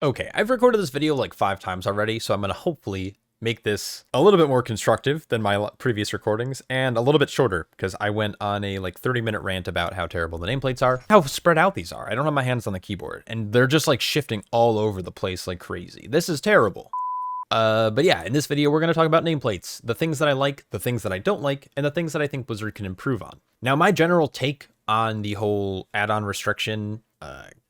Okay, I've recorded this video like 5 times already, so I'm going to hopefully make this a little bit more constructive than my previous recordings and a little bit shorter because I went on a like 30-minute rant about how terrible the nameplates are, how spread out these are. I don't have my hands on the keyboard and they're just like shifting all over the place like crazy. This is terrible. But yeah, in this video, we're going to talk about nameplates, the things that I like, the things that I don't like, and the things that I think Blizzard can improve on. Now, my general take on the whole add-on restriction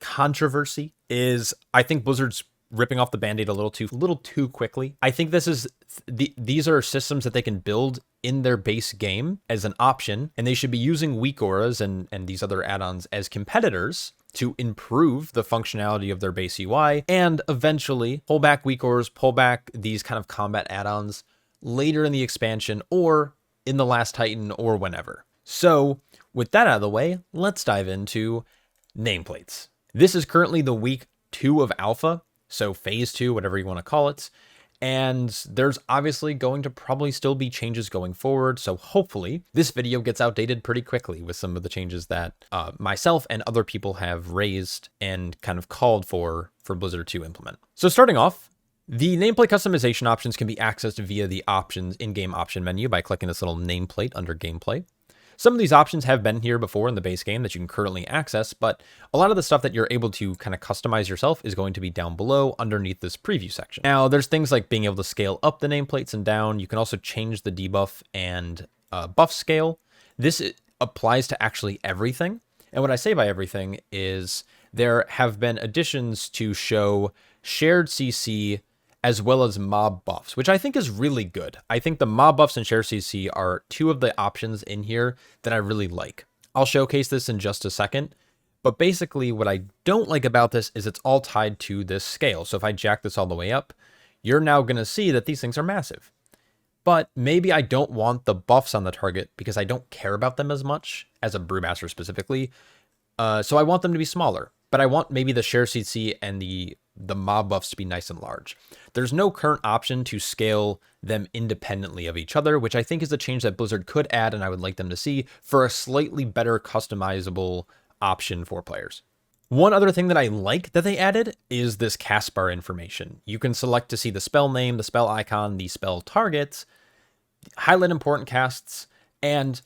controversy is I think Blizzard's ripping off the Band-Aid a little too quickly. I think these are systems that they can build in their base game as an option, and they should be using weak auras and these other add-ons as competitors to improve the functionality of their base UI, and eventually pull back weak auras, pull back these kind of combat add-ons later in the expansion or in the Last Titan or whenever. So with that out of the way, let's dive into nameplates. This is currently the week 2 of alpha, so phase 2, whatever you want to call it. And there's obviously going to probably still be changes going forward. So hopefully this video gets outdated pretty quickly with some of the changes that myself and other people have raised and kind of called for Blizzard to implement. So starting off, the nameplate customization options can be accessed via the options in-game option menu by clicking this little nameplate under gameplay. Some of these options have been here before in the base game that you can currently access, but a lot of the stuff that you're able to kind of customize yourself is going to be down below underneath this preview section. Now, there's things like being able to scale up the nameplates and down. You can also change the debuff and buff scale. This applies to actually everything. And what I say by everything is there have been additions to show shared CC as well as mob buffs, which I think is really good. I think the mob buffs and share CC are 2 of the options in here that I really like. I'll showcase this in just a second, but basically what I don't like about this is it's all tied to this scale. So if I jack this all the way up, you're now going to see that these things are massive. But maybe I don't want the buffs on the target because I don't care about them as much as a brewmaster specifically. So I want them to be smaller, but I want maybe the share CC and the mob buffs to be nice and large. There's no current option to scale them independently of each other, which I think is a change that Blizzard could add and I would like them to see for a slightly better customizable option for players. One other thing that I like that they added is this cast bar information. You can select to see the spell name, the spell icon, the spell targets, highlight important casts, and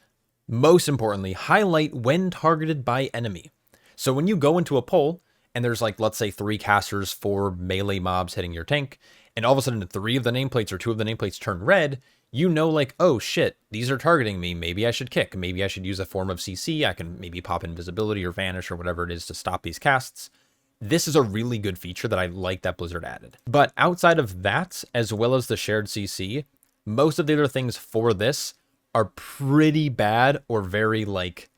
most importantly, highlight when targeted by enemy. So when you go into a poll, and there's like, let's say 3 casters, 4 melee mobs hitting your tank, and all of a sudden 3 of the nameplates or 2 of the nameplates turn red, you know like, oh shit, these are targeting me. Maybe I should kick. Maybe I should use a form of CC. I can maybe pop invisibility or vanish or whatever it is to stop these casts. This is a really good feature that I like that Blizzard added. But outside of that, as well as the shared CC, most of the other things for this are pretty bad or very like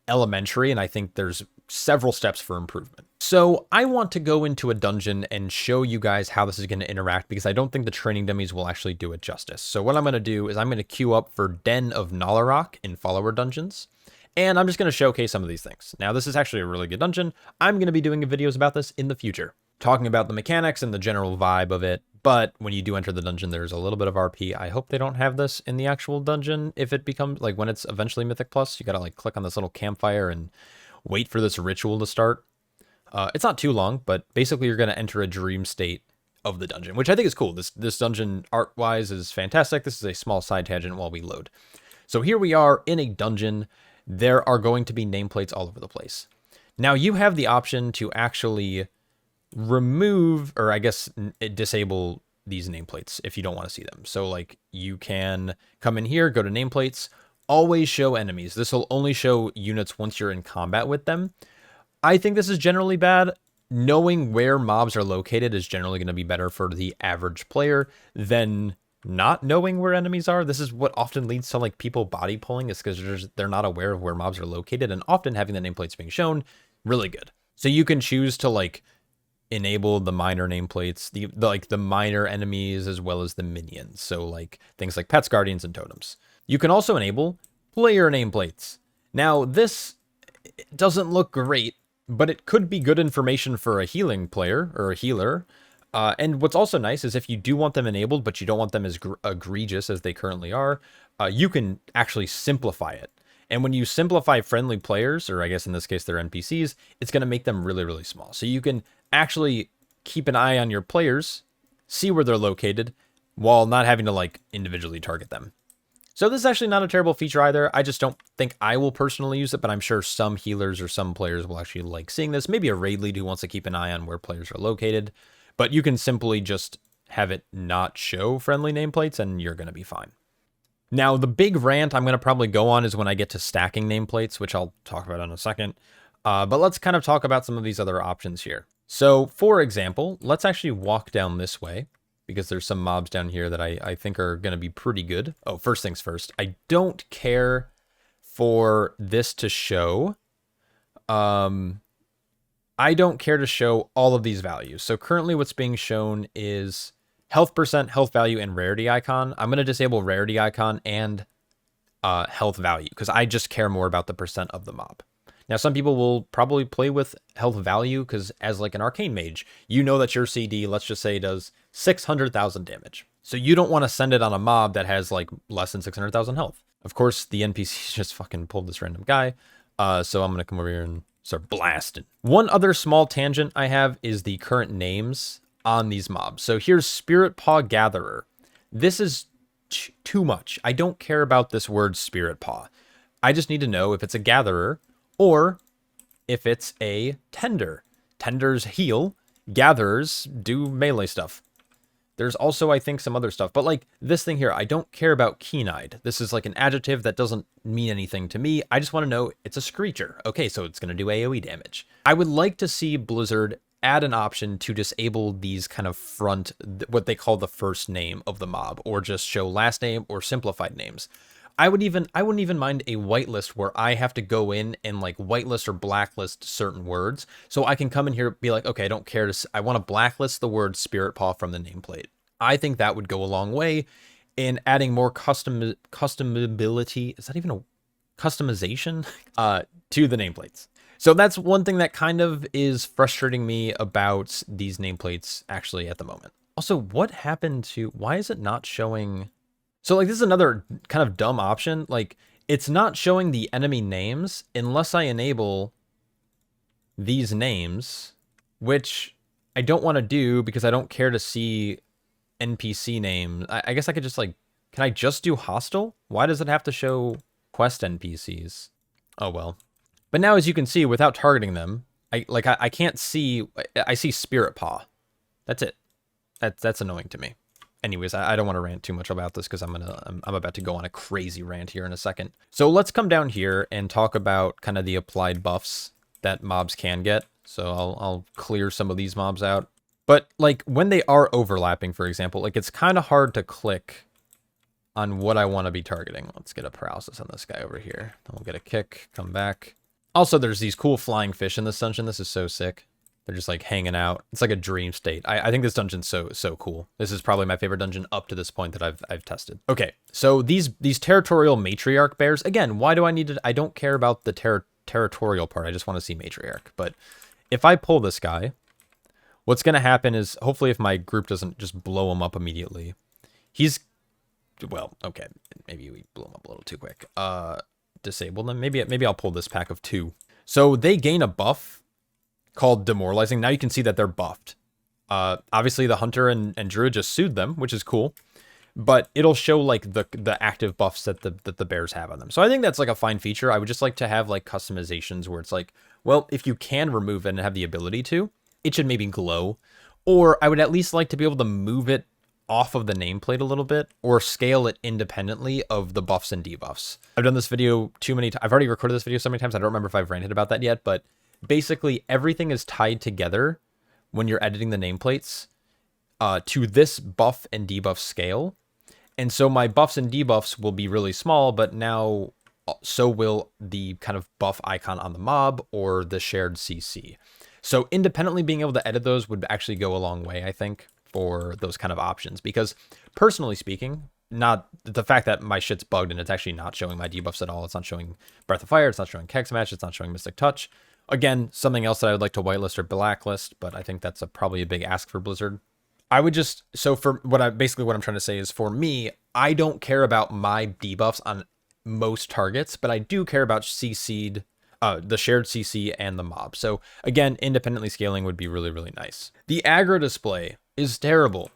elementary, and I think there's several steps for improvement. So I want to go into a dungeon and show you guys how this is going to interact because I don't think the training dummies will actually do it justice. So what I'm going to do is I'm going to queue up for Den of Nalarok in follower dungeons, and I'm just going to showcase some of these things. Now this is actually a really good dungeon. I'm going to be doing videos about this in the future, talking about the mechanics and the general vibe of it. But when you do enter the dungeon, there's a little bit of RP. I hope they don't have this in the actual dungeon. If it becomes like when it's eventually Mythic Plus, you got to like click on this little campfire and wait for this ritual to start. It's not too long, but basically you're going to enter a dream state of the dungeon, which I think is cool. This dungeon art-wise is fantastic. This is a small side tangent while we load. So here we are in a dungeon. There are going to be nameplates all over the place. Now you have the option to actually remove, or I guess disable these nameplates if you don't want to see them. So like you can come in here, go to nameplates, always show enemies. This will only show units once you're in combat with them. I think this is generally bad. Knowing where mobs are located is generally going to be better for the average player than not knowing where enemies are. This is what often leads to like people body pulling, is because they're not aware of where mobs are located, and often having the nameplates being shown, really good. So you can choose to like enable the minor nameplates, the minor enemies as well as the minions. So like things like pets, guardians, and totems. You can also enable player nameplates. Now this doesn't look great, but it could be good information for a healing player or a healer. And what's also nice is if you do want them enabled, but you don't want them as egregious as they currently are, you can actually simplify it. And when you simplify friendly players, or I guess in this case they're NPCs, it's going to make them really, really small. So you can actually keep an eye on your players, see where they're located, while not having to like individually target them. So this is actually not a terrible feature either. I just don't think I will personally use it, but I'm sure some healers or some players will actually like seeing this. Maybe a raid lead who wants to keep an eye on where players are located. But you can simply just have it not show friendly nameplates and you're going to be fine. Now, the big rant I'm going to probably go on is when I get to stacking nameplates, which I'll talk about in a second. But let's kind of talk about some of these other options here. So, for example, let's actually walk down this way, because there's some mobs down here that I think are going to be pretty good. Oh, first things first, I don't care for this to show. I don't care to show all of these values. So currently what's being shown is health percent, health value, and rarity icon. I'm going to disable rarity icon and health value, because I just care more about the percent of the mob. Now, some people will probably play with health value because as like an arcane mage, you know that your CD, let's just say, does 600,000 damage. So you don't want to send it on a mob that has like less than 600,000 health. Of course, the NPCs just fucking pulled this random guy. So I'm going to come over here and start blasting. One other small tangent I have is the current names on these mobs. So here's Spirit Paw Gatherer. This is too much. I don't care about this word Spirit Paw. I just need to know if it's a gatherer or if it's a tender. Tenders heal, gatherers do melee stuff. There's also, I think, some other stuff. But like this thing here, I don't care about keen-eyed. This is like an adjective that doesn't mean anything to me. I just want to know it's a screecher. Okay, so it's going to do AoE damage. I would like to see Blizzard add an option to disable these kind of front, what they call the first name of the mob, or just show last name or simplified names. I wouldn't even mind a whitelist where I have to go in and like whitelist or blacklist certain words. So I can come in here and be like, okay, I don't care I want to blacklist the word Spirit Paw from the nameplate. I think that would go a long way in adding more customability. Is that even a customization? To the nameplates. So that's one thing that kind of is frustrating me about these nameplates actually at the moment. Also, what happened to, why is it not showing? So like this is another kind of dumb option. Like it's not showing the enemy names unless I enable these names, which I don't want to do because I don't care to see NPC names. I guess I could just like, can I just do hostile? Why does it have to show quest NPCs? Oh, well. But now, as you can see, without targeting them, I can't see, I see Spirit Paw. That's it. That's annoying to me. Anyways, I don't want to rant too much about this because I'm about to go on a crazy rant here in a second. So let's come down here and talk about kind of the applied buffs that mobs can get. So I'll clear some of these mobs out. But like when they are overlapping, for example, like it's kind of hard to click on what I want to be targeting. Let's get a paralysis on this guy over here. Then we'll get a kick, come back. Also, there's these cool flying fish in this dungeon. This is so sick. They're just like hanging out. It's like a dream state. I think this dungeon's so cool. This is probably my favorite dungeon up to this point that I've tested. Okay, so these territorial matriarch bears, again, why do I need to? I don't care about the territorial part. I just want to see matriarch. But if I pull this guy, what's going to happen is hopefully if my group doesn't just blow him up immediately, he's, well, okay, maybe we blew him up a little too quick. Disable them. Maybe I'll pull this pack of 2. So they gain a buff called demoralizing. Now you can see that they're buffed. Obviously the hunter and druid just sued them, which is cool, but it'll show like the active buffs that the bears have on them. So I think that's like a fine feature. I would just like to have like customizations where it's like, well, if you can remove it and have the ability to, it should maybe glow, or I would at least like to be able to move it off of the nameplate a little bit or scale it independently of the buffs and debuffs. I've done this video too many times. I've already recorded this video so many times. I don't remember if I've ranted about that yet, but basically everything is tied together when you're editing the nameplates to this buff and debuff scale. And so my buffs and debuffs will be really small, but now so will the kind of buff icon on the mob or the shared CC. So independently being able to edit those would actually go a long way, I think, for those kind of options. Because personally speaking, not the fact that my shit's bugged and it's actually not showing my debuffs at all. It's not showing Breath of Fire. It's not showing Keg Smash. It's not showing Mystic Touch. Again, something else that I would like to whitelist or blacklist, but I think that's probably a big ask for Blizzard. I would just, so for what I'm trying to say is, for me, I don't care about my debuffs on most targets, but I do care about CC'd the shared CC and the mob. So again, independently scaling would be really, really nice. The aggro display is terrible,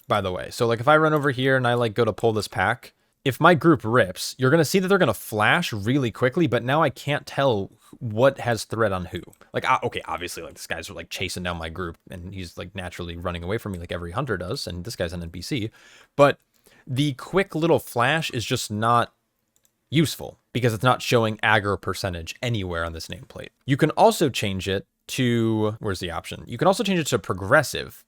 by the way. So like if I run over here and I like go to pull this pack, if my group rips, you're going to see that they're going to flash really quickly, but now I can't tell what has threat on who. Like, okay, obviously, like, this guy's like chasing down my group, and he's like naturally running away from me like every hunter does, and this guy's an NPC. But the quick little flash is just not useful because it's not showing aggro percentage anywhere on this nameplate. You can also change it to, where's the option? You can also change it to progressive,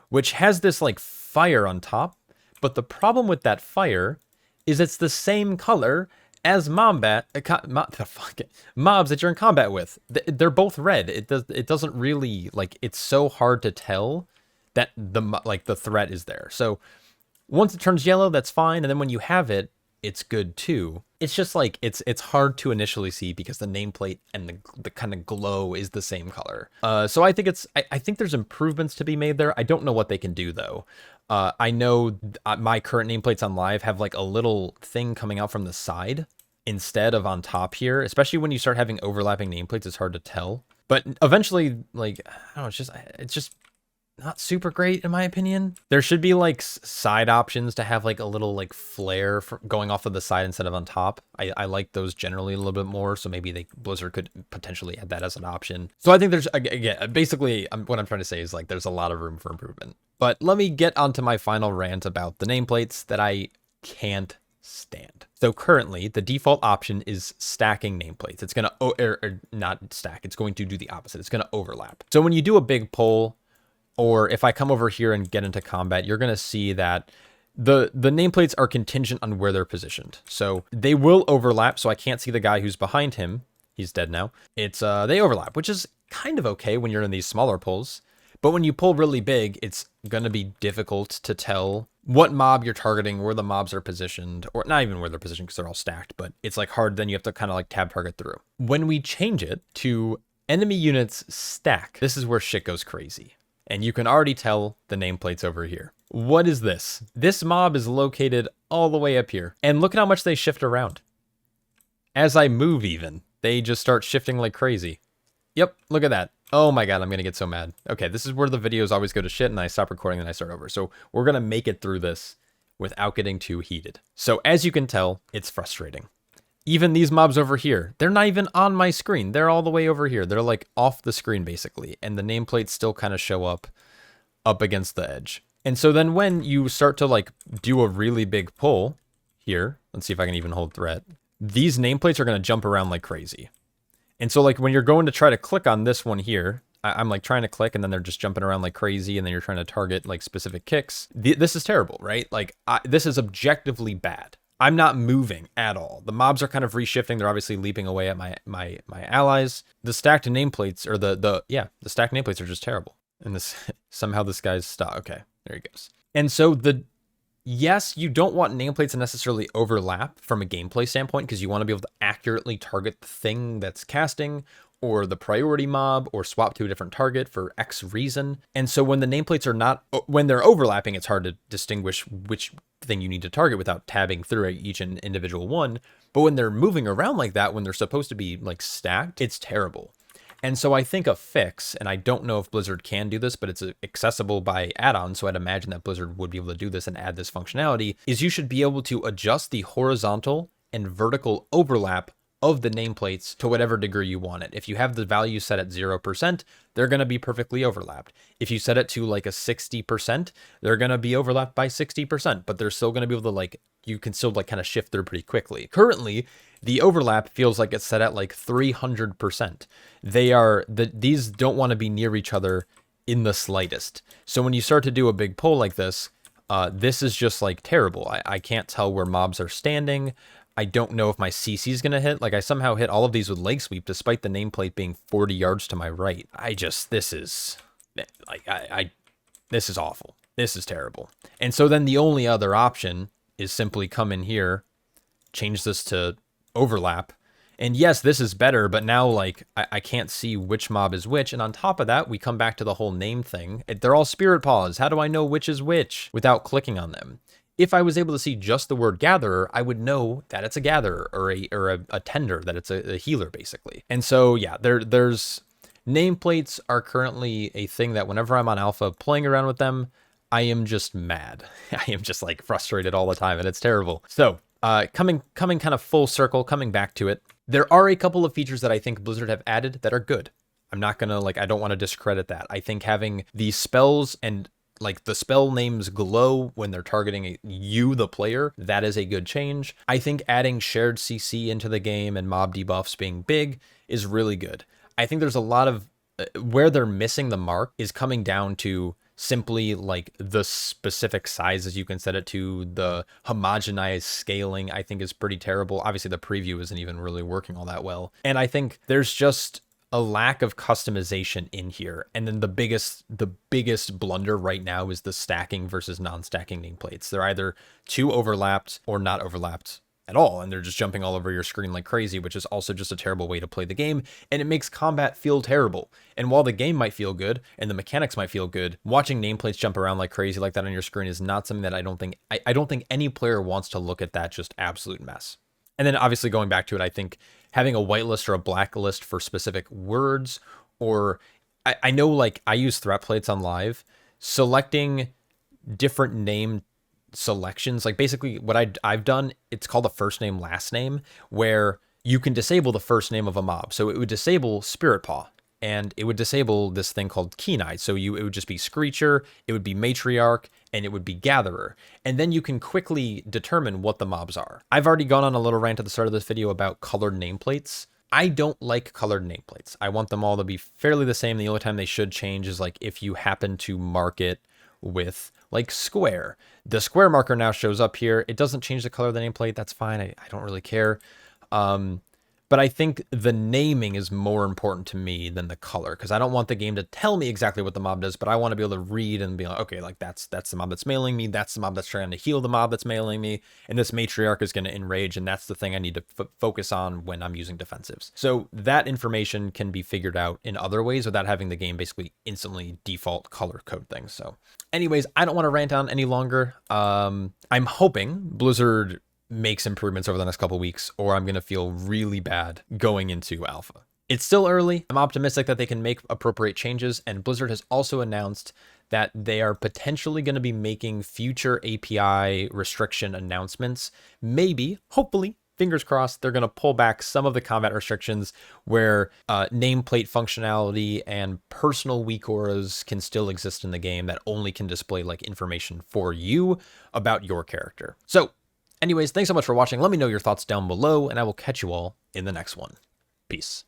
which has this like fire on top, but the problem with that fire is it's the same color as mobs that you're in combat with. They're both red. It doesn't really, like, it's so hard to tell that the threat is there. So once it turns yellow, that's fine, and then when you have it, it's good too. It's just like it's hard to initially see because the nameplate and the kind of glow is the same color. So I think I think there's improvements to be made there. I don't know what they can do though. I know my current nameplates on live have like a little thing coming out from the side instead of on top here. Especially when you start having overlapping nameplates, it's hard to tell. But eventually, like, I don't know, it's just not super great in my opinion. There should be like side options to have like a little like flare going off of the side instead of on top. I like those generally a little bit more, so maybe Blizzard could potentially add that as an option. So I think there's, again, basically what I'm trying to say is like there's a lot of room for improvement. But let me get onto my final rant about the nameplates that I can't stand. So currently the default option is stacking nameplates. It's gonna or not stack, it's going to do the opposite. It's gonna overlap. So when you do a big pull, or if I come over here and get into combat, you're going to see that the nameplates are contingent on where they're positioned. So they will overlap. So I can't see the guy who's behind him. He's dead now. It's they overlap, which is kind of okay when you're in these smaller pulls. But when you pull really big, it's going to be difficult to tell what mob you're targeting, where the mobs are positioned, or not even where they're positioned because they're all stacked. But it's like hard. Then you have to kind of like tab target through. When we change it to enemy units stack, this is where shit goes crazy. And you can already tell the nameplates over here. What is this? This mob is located all the way up here. And look at how much they shift around. As I move even, they just start shifting like crazy. Yep, look at that. Oh my god, I'm gonna get so mad. Okay, this is where the videos always go to shit and I stop recording and I start over. So we're gonna make it through this without getting too heated. So as you can tell, it's frustrating. Even these mobs over here, they're not even on my screen. They're all the way over here. They're like off the screen basically. And the nameplates still kind of show up against the edge. And so then when you start to like do a really big pull here, let's see if I can even hold threat. These nameplates are going to jump around like crazy. And so like when you're going to try to click on this one here, I'm like trying to click and then they're just jumping around like crazy. And then you're trying to target like specific kicks. This is terrible, right? Like this is objectively bad. I'm not moving at all. The mobs are kind of reshifting. They're obviously leaping away at my allies. The stacked nameplates, or the stacked nameplates are just terrible. And this somehow this guy's stuck. Okay, there he goes. And so yes, you don't want nameplates to necessarily overlap from a gameplay standpoint because you want to be able to accurately target the thing that's casting or the priority mob or swap to a different target for X reason. And so when the nameplates are not, when they're overlapping, it's hard to distinguish which thing you need to target without tabbing through each individual one. But when they're moving around like that, when they're supposed to be like stacked, it's terrible. And so I think a fix, and I don't know if Blizzard can do this, but it's accessible by add-on, so I'd imagine that Blizzard would be able to do this and add this functionality, is you should be able to adjust the horizontal and vertical overlap of the nameplates to whatever degree you want it. If you have the value set at 0%, they're going to be perfectly overlapped. If you set it to like a 60%, they're going to be overlapped by 60%, but they're still going to be able to like, you can still like kind of shift through pretty quickly. Currently, the overlap feels like it's set at like 300%. These don't want to be near each other in the slightest. So when you start to do a big pull like this is just like terrible. I can't tell where mobs are standing. I don't know if my CC is going to hit. Like I somehow hit all of these with leg sweep despite the nameplate being 40 yards to my right. This is awful. This is terrible. And so then the only other option is simply come in here, change this to overlap. And yes, this is better, but now like I can't see which mob is which. And on top of that, we come back to the whole name thing. They're all spirit paws. How do I know which is which without clicking on them? if I was able to see just the word gatherer, I would know that it's a gatherer or a tender, that it's a healer basically. And so yeah, there's nameplates are currently a thing that whenever I'm on alpha playing around with them, I am just mad. I am just like frustrated all the time, and it's terrible. So coming kind of full circle, coming back to it, there are a couple of features that I think Blizzard have added that are good. I'm not gonna I don't want to discredit that. I think having these spells and like the spell names glow when they're targeting you, the player, that is a good change. I think adding shared CC into the game and mob debuffs being big is really good. I think there's a lot of where they're missing the mark is coming down to simply like the specific sizes you can set it to. The homogenized scaling I think is pretty terrible. Obviously the preview isn't even really working all that well. And I think there's just a lack of customization in here. And then the biggest blunder right now is the stacking versus non-stacking nameplates. They're either too overlapped or not overlapped at all, and they're just jumping all over your screen like crazy, which is also just a terrible way to play the game, and it makes combat feel terrible. And while the game might feel good and the mechanics might feel good, watching nameplates jump around like crazy like that on your screen is not something that I don't think any player wants to look at that just absolute mess. And then obviously going back to it, I think having a whitelist or a blacklist for specific words, or I know like I use threat plates on live, selecting different name selections, like basically what I've done, it's called a first name last name, where you can disable the first name of a mob. So it would disable Spirit Paw, and it would disable this thing called Keen-Eyed. So it would just be Screecher, it would be Matriarch, and it would be Gatherer. And then you can quickly determine what the mobs are. I've already gone on a little rant at the start of this video about colored nameplates. I don't like colored nameplates. I want them all to be fairly the same. The only time they should change is like if you happen to mark it with like square. The square marker now shows up here. It doesn't change the color of the nameplate. That's fine. I don't really care. But I think the naming is more important to me than the color, because I don't want the game to tell me exactly what the mob does, but I want to be able to read and be like, okay, like that's the mob that's mailing me. That's the mob that's trying to heal the mob that's mailing me. And this matriarch is going to enrage, and that's the thing I need to focus on when I'm using defensives. So that information can be figured out in other ways without having the game basically instantly default color code things. So anyways, I don't want to rant on any longer. I'm hoping Blizzard makes improvements over the next couple weeks, or I'm going to feel really bad going into alpha. It's still early. I'm optimistic that they can make appropriate changes, and Blizzard has also announced that they are potentially going to be making future API restriction announcements. Maybe, hopefully, fingers crossed, they're going to pull back some of the combat restrictions where nameplate functionality and personal weak auras can still exist in the game that only can display like information for you about your character. So anyways, thanks so much for watching. Let me know your thoughts down below, and I will catch you all in the next one. Peace.